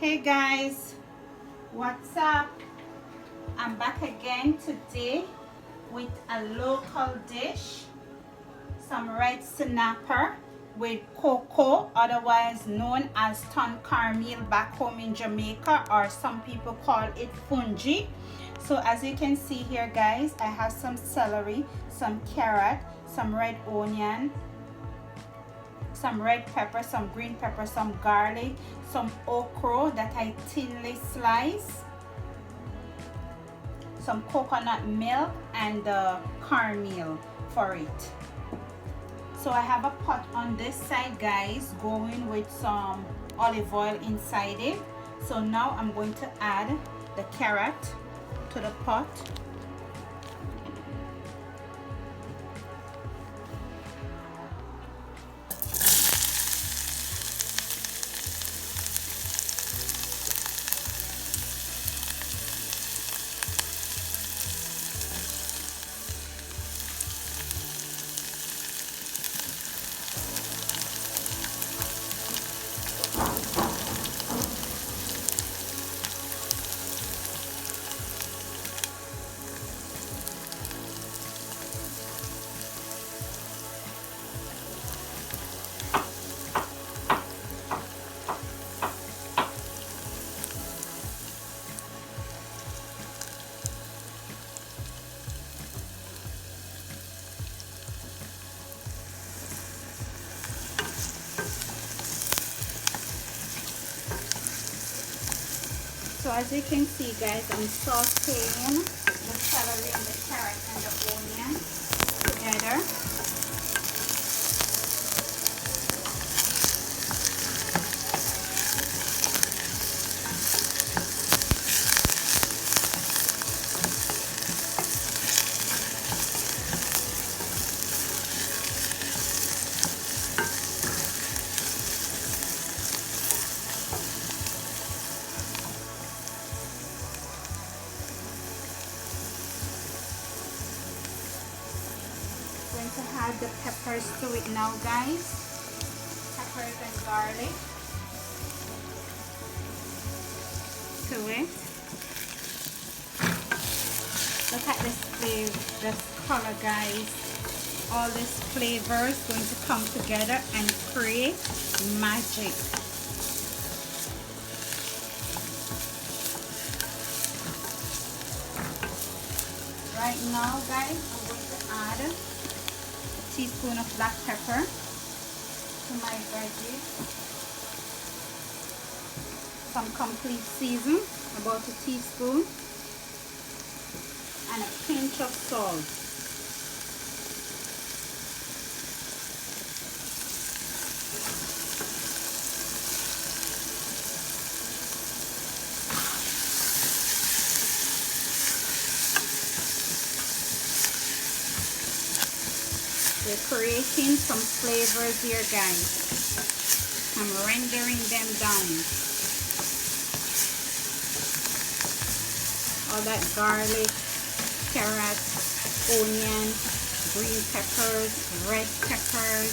Hey guys, what's up? I'm back again today with a local dish, some red snapper with cocoa, otherwise known as cornmeal back home in Jamaica, or some people call it fungi. So as you can see here guys, I have some celery, some carrot, some red onion, some red pepper, some green pepper, some garlic, some okra that I thinly slice, some coconut milk, and the cornmeal for it. So I have a pot on this side guys, going with some olive oil inside it. So now I'm going to add the carrot to the pot. So as you can see guys, I'm sauteing the celery and the carrot and the onion together. Going to add the peppers to it now guys, peppers and garlic to it. Look at this flavor, this color guys, all this flavor is going to come together and create magic. Right now guys, I'm going to add teaspoon of black pepper to my veggies, some complete season, about a teaspoon, and a pinch of salt. We're creating some flavors here guys. I'm rendering them down. All that garlic, carrot, onion, green peppers, red peppers.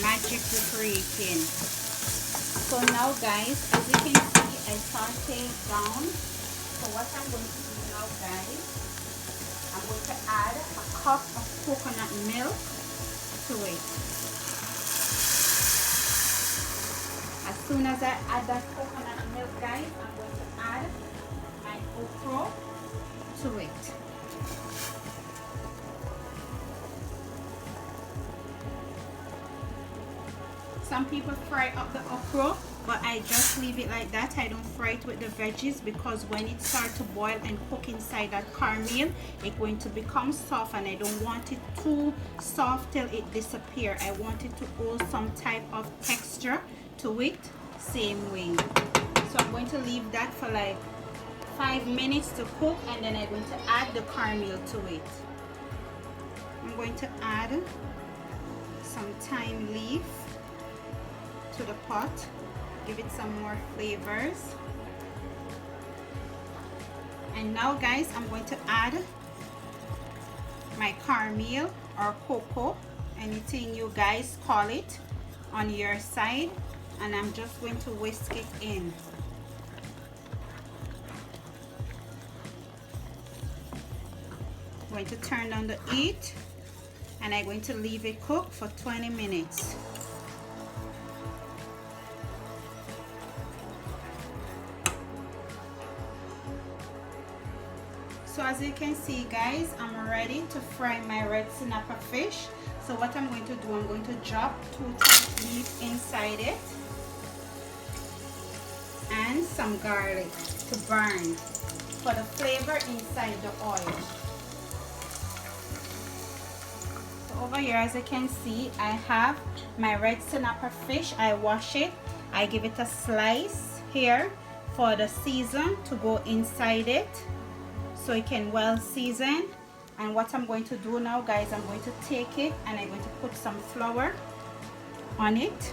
Magic we're creating. So now guys, as you can see, I sauteed down. So what I'm going to do now guys, I'm going to add a cup of coconut milk to it. As soon as I add that coconut milk guys, I'm going to add my okra to it. Some people fry up the okra, but I just leave it like that. I don't fry it with the veggies, because when it starts to boil and cook inside that cornmeal, it's going to become soft, and I don't want it too soft till it disappears. I want it to hold some type of texture to it, same way. So I'm going to leave that for like 5 minutes to cook, and then I'm going to add the cornmeal to it. I'm going to add some thyme leaf to the pot, give it some more flavors. And now guys, I'm going to add my cornmeal or cocoa, anything you guys call it on your side. and I'm just going to whisk it in. I'm going to turn on the heat, and I'm going to leave it cook for 20 minutes. So as you can see, guys, I'm ready to fry my red snapper fish. So what I'm going to do, I'm going to drop 2 thyme leaves inside it and some garlic to burn for the flavor inside the oil. So over here, as you can see, I have my red snapper fish. I wash it. I give it a slice here for the season to go inside it, so it can well season. And what I'm going to do now, guys, I'm going to take it and I'm going to put some flour on it.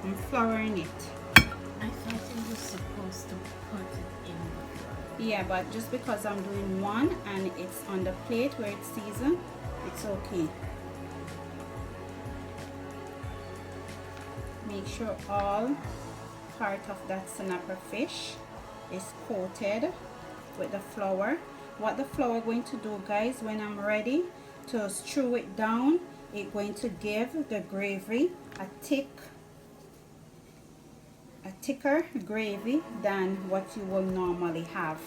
I'm flouring it. I thought you were supposed to put it in the flour. Yeah, but just because I'm doing one and it's on the plate where it's seasoned, it's okay. Make sure all part of that snapper fish is coated with the flour. What the flour going to do, guys, when I'm ready to strew it down, it's going to give the gravy a thicker gravy than what you will normally have.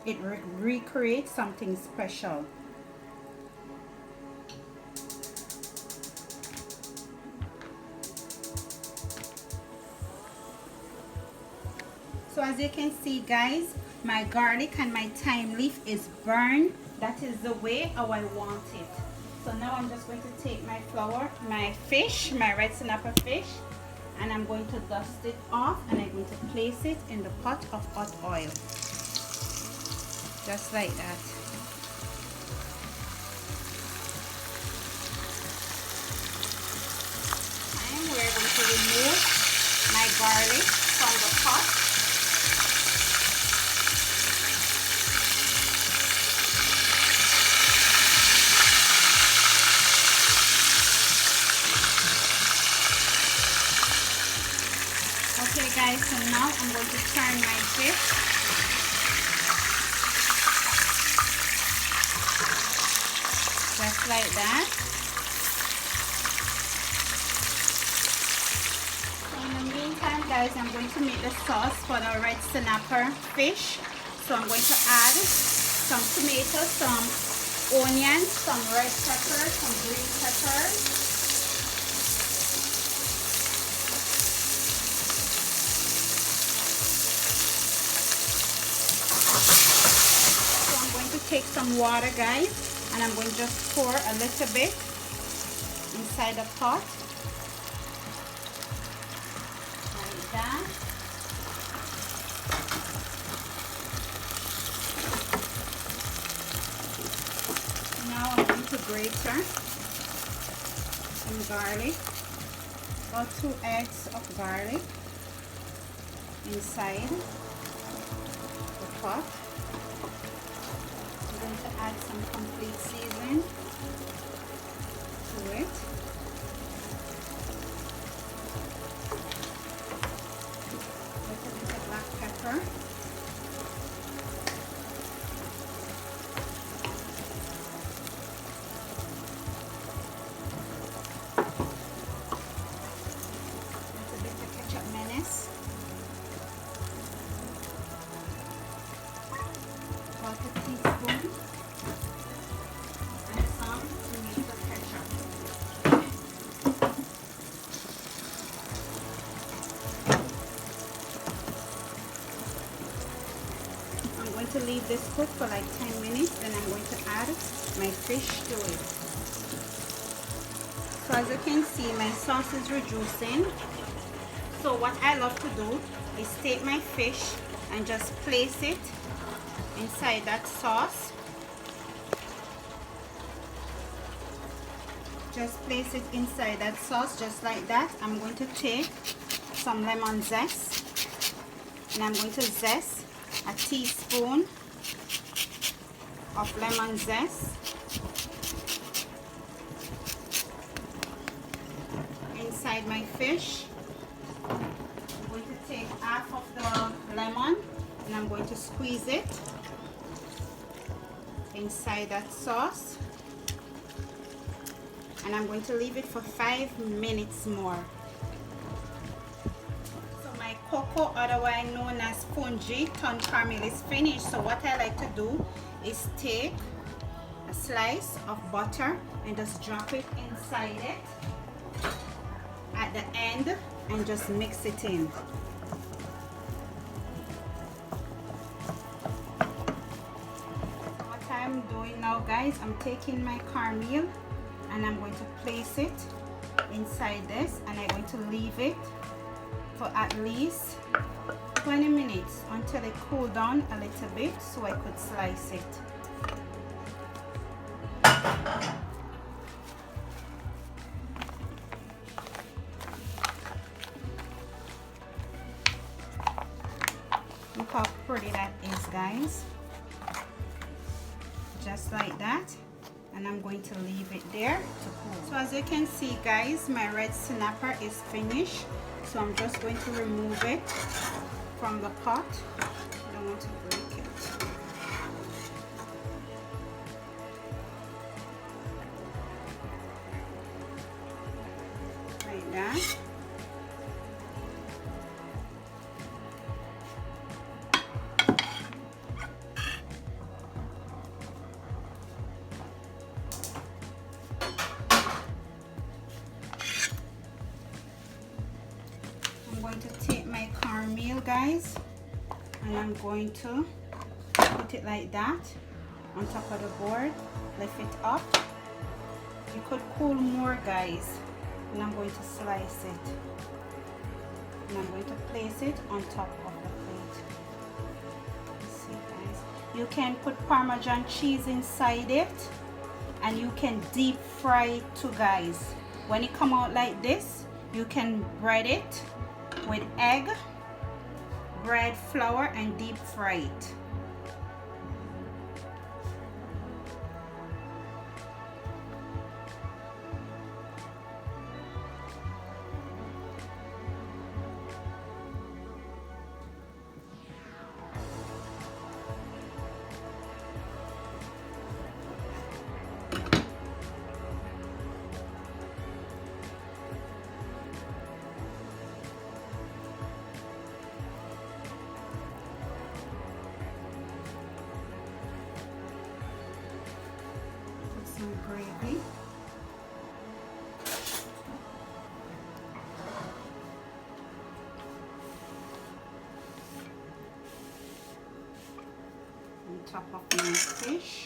It recreates something special. So as you can see, guys, my garlic and my thyme leaf is burned. That is the way how I want it. So now I'm just going to take my flour, my fish, my red snapper fish, and I'm going to dust it off, and I'm going to place it in the pot of hot oil. Just like that. And we're going to remove my garlic from the pot. Okay guys, so now I'm going to turn my fish. Just like that. So in the meantime, guys, I'm going to make the sauce for the red snapper fish. So I'm going to add some tomatoes, some onions, some red peppers, some green peppers. Take some water, guys, and I'm going to just pour a little bit inside the pot like that. Now I'm going to grate some garlic, about 2 eggs of garlic inside the pot. To add some complete seasoning to it. A little bit of black pepper. A little bit of ketchup mayonnaise. About a teaspoon. To leave this cook for like 10 minutes, then I'm going to add my fish to it. So as you can see, my sauce is reducing. So what I love to do is take my fish and just place it inside that sauce. Just place it inside that sauce just like that. I'm going to take some lemon zest, and I'm going to zest a teaspoon of lemon zest inside my fish. take half of the lemon and I'm going to squeeze it inside that sauce, and I'm going to leave it for 5 minutes more. So my cocoa, otherwise known as fungi ton caramel, is finished. So what I like to do is take a slice of butter and just drop it inside it at the end and just mix it in. What I'm doing now, guys, I'm taking my cornmeal and I'm going to place it inside this, and I'm going to leave it for at least 20 minutes until it cool down a little bit so I could slice it. Look how pretty that is, guys. Just like that. And I'm going to leave it there to cool. So as you can see, guys, my red snapper is finished. So I'm just going to remove it from the pot. I don't want to break it. Like that. I'm going to take my cornmeal, guys, and I'm going to put it like that on top of the board, lift it up. You could cool more, guys, and I'm going to slice it, and I'm going to place it on top of the plate. See, guys, you can put Parmesan cheese inside it, and you can deep fry it too, guys. When it come out like this, you can bread it with egg, bread, flour, and deep fry it. Some gravy. On top of my fish.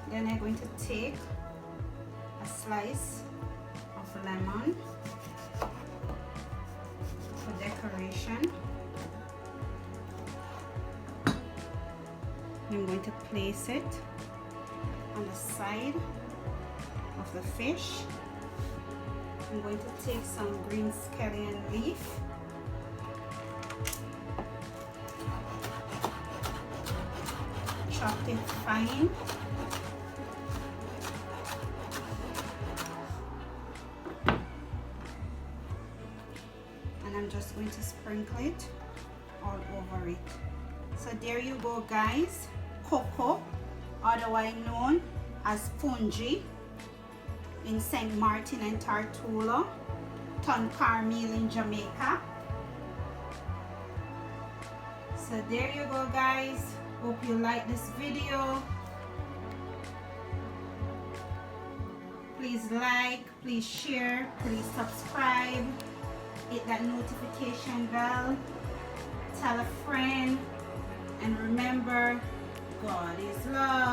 Then I'm going to take a slice of lemon for decoration. I'm going to place it on the side of the fish. I'm going to take some green scallion leaf. Chop it fine. I'm just going to sprinkle it all over it. So there you go, guys. Cocoa, otherwise known as fungi in St. Martin and Tortola, ton caramel in Jamaica. So there you go, guys. Hope you like this video. Please like, please share, please subscribe. Hit that notification bell, tell a friend, and remember, God is love.